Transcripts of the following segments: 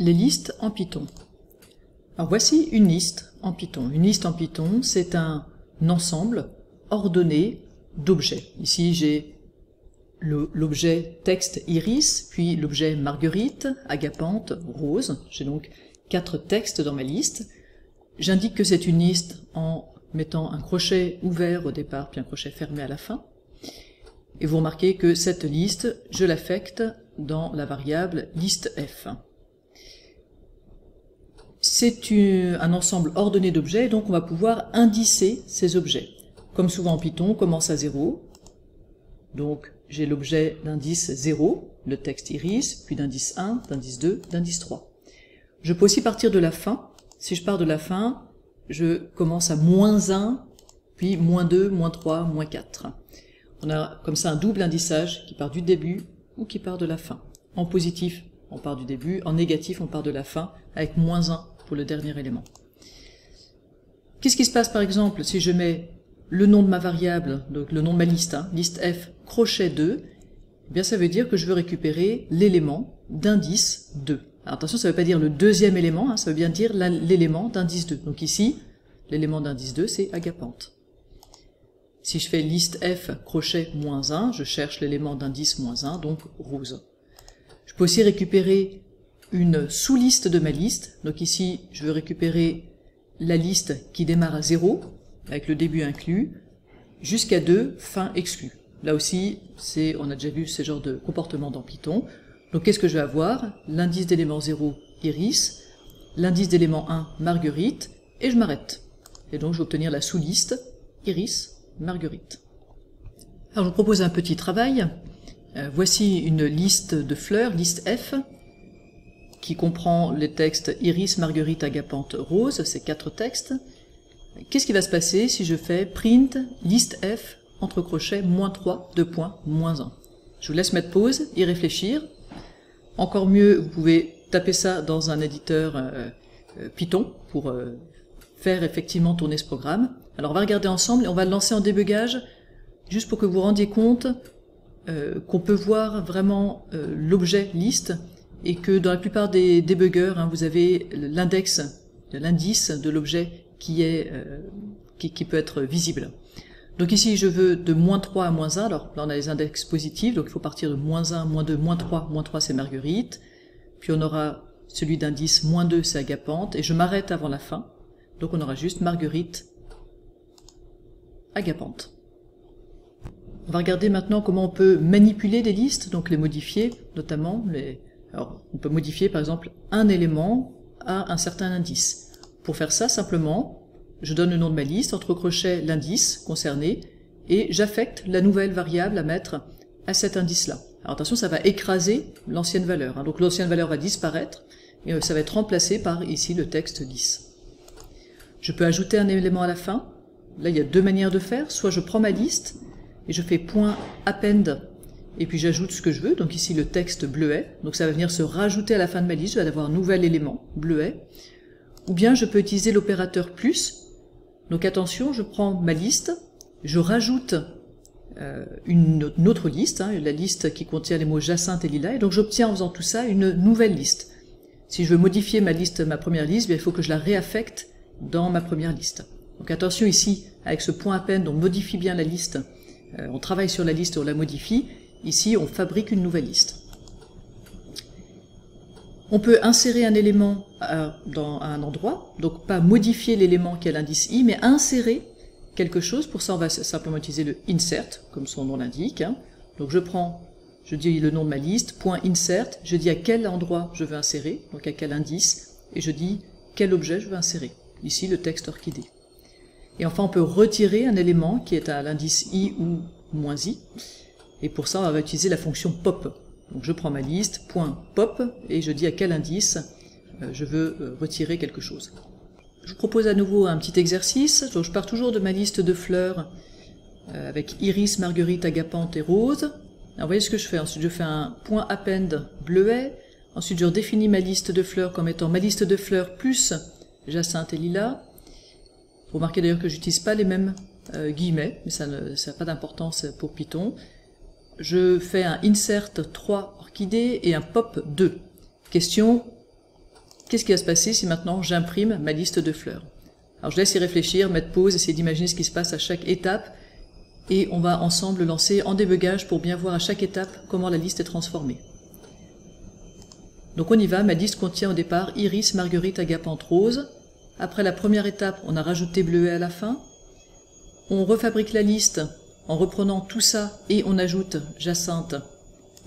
Les listes en Python. Alors voici une liste en Python. Une liste en Python, c'est un ensemble ordonné d'objets. Ici, j'ai l'objet texte iris, puis l'objet marguerite, agapante, rose. J'ai donc 4 textes dans ma liste. J'indique que c'est une liste en mettant un crochet ouvert au départ, puis un crochet fermé à la fin. Et vous remarquez que cette liste, je l'affecte dans la variable listef. C'est un ensemble ordonné d'objets, donc on va pouvoir indicer ces objets. Comme souvent en Python, on commence à 0. Donc j'ai l'objet d'indice 0, le texte iris, puis d'indice 1, d'indice 2, d'indice 3. Je peux aussi partir de la fin. Si je pars de la fin, je commence à -1, puis -2, -3, -4. On a comme ça un double indissage qui part du début ou qui part de la fin. En positif, on part du début, en négatif, on part de la fin, avec -1 pour le dernier élément. Qu'est-ce qui se passe par exemple si je mets le nom de ma variable, donc le nom de ma liste, liste f, crochet 2, eh bien ça veut dire que je veux récupérer l'élément d'indice 2. Alors attention, ça ne veut pas dire le deuxième élément, ça veut bien dire l'élément d'indice 2. Donc ici, l'élément d'indice 2, c'est agapante. Si je fais liste f, crochet -1, je cherche l'élément d'indice -1, donc rose. Je peux aussi récupérer une sous-liste de ma liste. Donc ici, je veux récupérer la liste qui démarre à 0, avec le début inclus, jusqu'à 2, fin exclue. Là aussi, on a déjà vu ce genre de comportement dans Python. Donc qu'est-ce que je vais avoir? L'indice d'élément 0, iris, l'indice d'élément 1, marguerite, et je m'arrête. Et donc je vais obtenir la sous-liste iris, marguerite. Alors je vous propose un petit travail. Voici une liste de fleurs, liste F, qui comprend les textes iris, marguerite, agapante, rose, ces 4 textes. Qu'est-ce qui va se passer si je fais print liste F entre crochets -3, 2 points, -1? Je vous laisse mettre pause, y réfléchir. Encore mieux, vous pouvez taper ça dans un éditeur Python pour faire effectivement tourner ce programme. Alors on va regarder ensemble et on va le lancer en débugage juste pour que vous vous rendiez compte qu'on peut voir vraiment l'objet liste et que dans la plupart des débuggers, vous avez l'indice de l'objet qui peut être visible. Donc ici, je veux de -3 à -1. Alors là, on a les index positifs, donc il faut partir de -1, -2, -3. -3, c'est marguerite. Puis on aura celui d'indice -2, c'est agapante. Et je m'arrête avant la fin. Donc on aura juste marguerite, agapante. On va regarder maintenant comment on peut manipuler des listes, donc les modifier, notamment alors, on peut modifier par exemple un élément à un certain indice. Pour faire ça, simplement, je donne le nom de ma liste, entre crochets l'indice concerné, et j'affecte la nouvelle variable à mettre à cet indice-là. Alors attention, ça va écraser l'ancienne valeur. Donc l'ancienne valeur va disparaître, et ça va être remplacé par ici le texte lisse. Je peux ajouter un élément à la fin. Là, il y a 2 manières de faire. Soit je prends ma liste, et je fais .append, et puis j'ajoute ce que je veux, donc ici le texte bleuet, donc ça va venir se rajouter à la fin de ma liste, je vais avoir un nouvel élément, bleuet. Ou bien je peux utiliser l'opérateur plus. Donc attention, je prends ma liste, je rajoute une autre liste, la liste qui contient les mots Jacinthe et Lila, et donc j'obtiens en faisant tout ça une nouvelle liste. Si je veux modifier ma première liste, il faut que je la réaffecte dans ma première liste. Donc attention ici, avec ce .append, on modifie bien la liste, on travaille sur la liste, on la modifie. Ici, on fabrique une nouvelle liste. On peut insérer un élément dans un endroit, donc pas modifier l'élément qui a l'indice i, mais insérer quelque chose. Pour ça, on va simplement utiliser le insert, comme son nom l'indique. Donc je dis le nom de ma liste, .insert, je dis à quel endroit je veux insérer, donc à quel indice, et je dis quel objet je veux insérer. Ici, le texte orchidée. Et enfin, on peut retirer un élément qui est à l'indice i ou -i, et pour ça, on va utiliser la fonction pop. Donc je prends ma liste, .pop, et je dis à quel indice je veux retirer quelque chose. Je vous propose à nouveau un petit exercice. Donc je pars toujours de ma liste de fleurs avec iris, marguerite, agapante et rose. Alors vous voyez ce que je fais. Ensuite je fais un .append bleuet. Ensuite je redéfinis ma liste de fleurs comme étant ma liste de fleurs plus jacinthe et lilas. Vous remarquez d'ailleurs que j'utilise pas les mêmes guillemets, mais ça n'a pas d'importance pour Python. Je fais un insert 3 orchidées et un pop 2. Question, qu'est-ce qui va se passer si maintenant j'imprime ma liste de fleurs? Alors je laisse y réfléchir, mettre pause, essayer d'imaginer ce qui se passe à chaque étape, et on va ensemble lancer en débugage pour bien voir à chaque étape comment la liste est transformée. Donc on y va, ma liste contient au départ iris, marguerite, agapanthe, rose. Après la première étape, on a rajouté bleuet à la fin. On refabrique la liste en reprenant tout ça et on ajoute jacinthe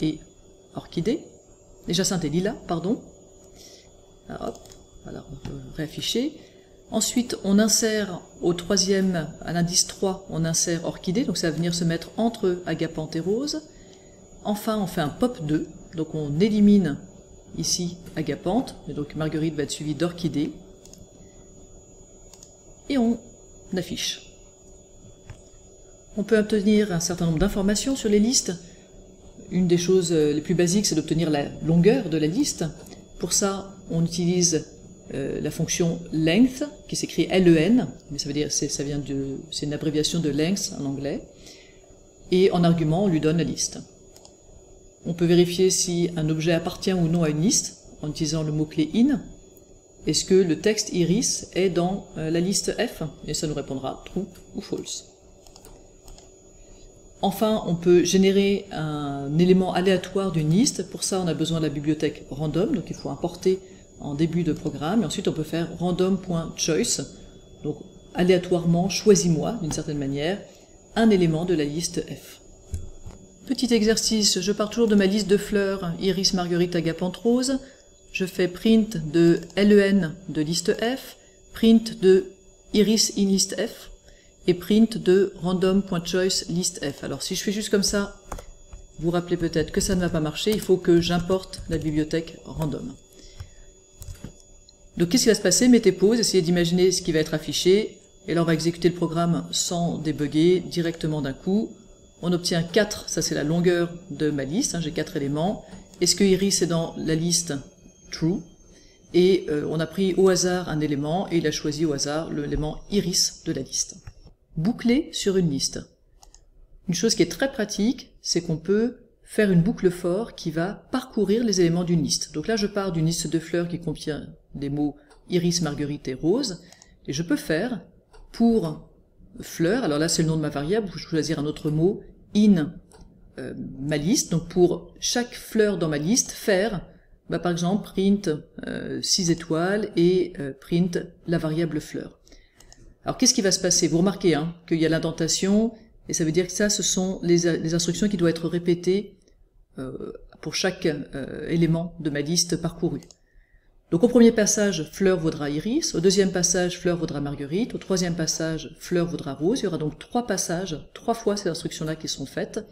et orchidée, et jacinthe et lilas, pardon. Alors, hop, voilà, on peut réafficher. Ensuite, on insère au troisième, à l'indice 3, on insère orchidée, donc ça va venir se mettre entre agapanthe et rose. Enfin, on fait un pop 2, donc on élimine ici agapanthe, et donc marguerite va être suivie d'orchidée. Et on affiche. On peut obtenir un certain nombre d'informations sur les listes. Une des choses les plus basiques, c'est d'obtenir la longueur de la liste. Pour ça, on utilise la fonction length, qui s'écrit len, mais ça veut dire c'est une abréviation de length en anglais. Et en argument, on lui donne la liste. On peut vérifier si un objet appartient ou non à une liste en utilisant le mot-clé in. Est-ce que le texte iris est dans la liste F? Et ça nous répondra true ou false. Enfin, on peut générer un élément aléatoire d'une liste. Pour ça, on a besoin de la bibliothèque random, donc il faut importer en début de programme. Et ensuite, on peut faire random.choice, donc aléatoirement, choisis-moi, d'une certaine manière, un élément de la liste F. Petit exercice, je pars toujours de ma liste de fleurs, iris, marguerite, agapanthe, rose. Je fais print de len de liste F, print de iris in liste F, et print de random.choice liste F. Alors si je fais juste comme ça, vous vous rappelez peut-être que ça ne va pas marcher, il faut que j'importe la bibliothèque random. Donc qu'est-ce qui va se passer? Mettez pause, essayez d'imaginer ce qui va être affiché, et là on va exécuter le programme sans débugger, directement d'un coup. On obtient 4, ça c'est la longueur de ma liste, j'ai 4 éléments. Est-ce que iris est dans la liste true? Et on a pris au hasard un élément, et il a choisi au hasard l'élément iris de la liste. Boucler sur une liste. Une chose qui est très pratique, c'est qu'on peut faire une boucle for qui va parcourir les éléments d'une liste. Donc là, je pars d'une liste de fleurs qui contient des mots iris, marguerite et rose, et je peux faire pour fleur, alors là c'est le nom de ma variable, je peux choisir un autre mot, in ma liste, donc pour chaque fleur dans ma liste, faire, par exemple, print 6 étoiles et print la variable fleur. Alors qu'est-ce qui va se passer? Vous remarquez qu'il y a l'indentation, et ça veut dire que ça, ce sont les instructions qui doivent être répétées pour chaque élément de ma liste parcourue. Donc au premier passage, fleur vaudra iris, au deuxième passage, fleur vaudra marguerite, au troisième passage, fleur vaudra rose. Il y aura donc 3 passages, 3 fois ces instructions-là qui sont faites.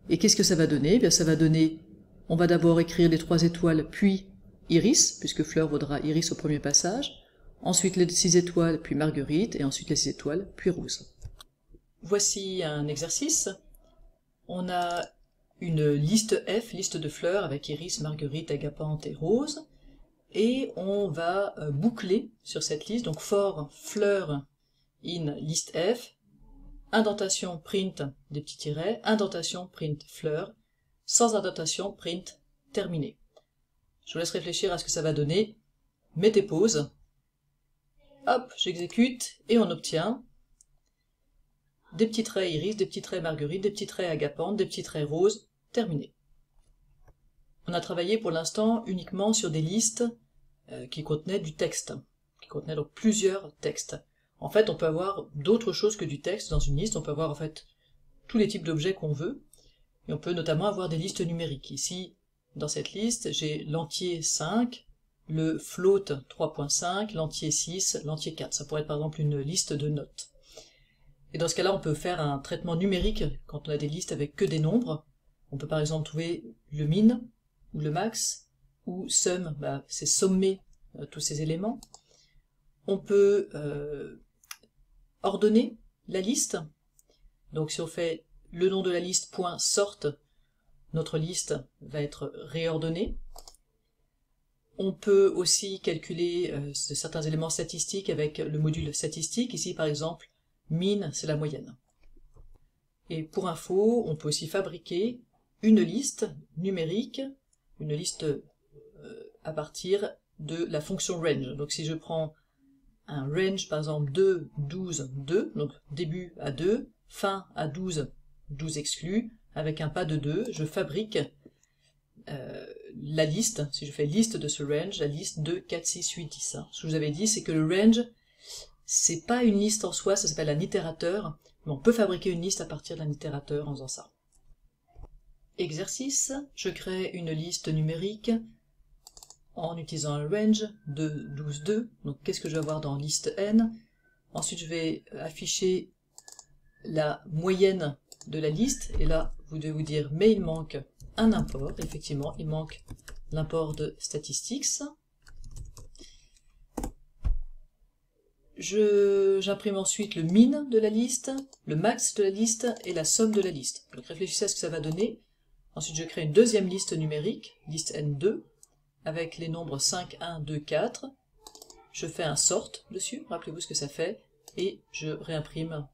Et qu'est-ce que ça va donner? Eh bien, ça va donner, on va d'abord écrire les 3 étoiles, puis iris, puisque fleur vaudra iris au premier passage. Ensuite les 6 étoiles, puis marguerite, et ensuite les 6 étoiles, puis rose. Voici un exercice. On a une liste F, liste de fleurs, avec iris, marguerite, agapanthe et rose. Et on va boucler sur cette liste, donc for fleur in liste F, indentation print des petits tirets, indentation print fleur, sans indentation print terminé. Je vous laisse réfléchir à ce que ça va donner. Mettez pause. Hop, j'exécute et on obtient des petits traits iris, des petits traits marguerite, des petits traits agapanthe, des petits traits rose, terminé. On a travaillé pour l'instant uniquement sur des listes qui contenaient du texte, qui contenaient donc plusieurs textes. En fait, on peut avoir d'autres choses que du texte dans une liste, on peut avoir en fait tous les types d'objets qu'on veut, et on peut notamment avoir des listes numériques. Ici, dans cette liste, j'ai l'entier 5, le float 3.5, l'entier 6, l'entier 4. Ça pourrait être par exemple une liste de notes. Et dans ce cas-là, on peut faire un traitement numérique quand on a des listes avec que des nombres. On peut par exemple trouver le min, ou le max, ou sum, c'est sommer tous ces éléments. On peut ordonner la liste. Donc si on fait le nom de la liste .sort, notre liste va être réordonnée. On peut aussi calculer certains éléments statistiques avec le module statistique. Ici par exemple, min, c'est la moyenne. Et pour info, on peut aussi fabriquer une liste numérique, une liste à partir de la fonction range. Donc si je prends un range, par exemple 2, 12, 2, donc début à 2, fin à 12, 12 exclus, avec un pas de 2, je fabrique la liste, si je fais liste de ce range, la liste 2, 4, 6, 8, 10. Ce que je vous avais dit, c'est que le range, c'est pas une liste en soi, ça s'appelle un itérateur, mais on peut fabriquer une liste à partir d'un itérateur en faisant ça. Exercice, je crée une liste numérique en utilisant un range de 12, 2. Donc qu'est-ce que je vais avoir dans liste n? Ensuite je vais afficher la moyenne de la liste, et là vous devez vous dire mais il manque un import. Effectivement il manque l'import de statistics. J'imprime ensuite le min de la liste, le max de la liste et la somme de la liste. Donc réfléchissez à ce que ça va donner. Ensuite je crée une deuxième liste numérique, liste n2, avec les nombres 5, 1, 2, 4. Je fais un sort dessus, rappelez-vous ce que ça fait, et j'imprime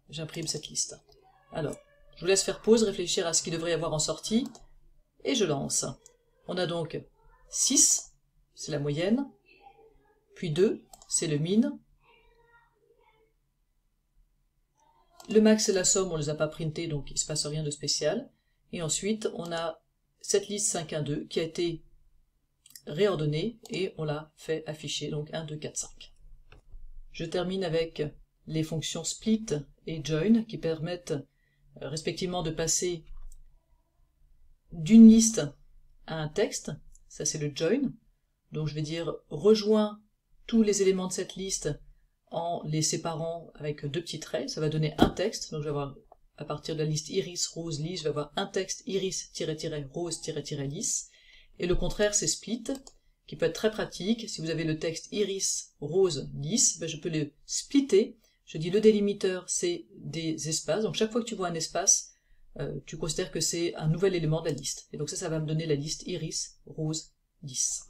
cette liste. Alors, je vous laisse faire pause, réfléchir à ce qu'il devrait y avoir en sortie, et je lance. On a donc 6, c'est la moyenne, puis 2, c'est le min, le max et la somme, on ne les a pas printés, donc il ne se passe rien de spécial, et ensuite on a cette liste 5, 1, 2 qui a été réordonnée, et on l'a fait afficher, donc 1, 2, 4, 5. Je termine avec les fonctions split et join, qui permettent respectivement de passer d'une liste à un texte, ça c'est le join, donc je vais dire rejoins tous les éléments de cette liste en les séparant avec deux petits traits, ça va donner un texte, donc je vais avoir à partir de la liste iris, rose, lys, je vais avoir un texte iris, rose, lys, et le contraire c'est split, qui peut être très pratique. Si vous avez le texte iris, rose, lys, je peux le splitter. Je dis le délimiteur c'est des espaces, donc chaque fois que tu vois un espace, tu considères que c'est un nouvel élément de la liste. Et donc ça va me donner la liste iris, rose, lys.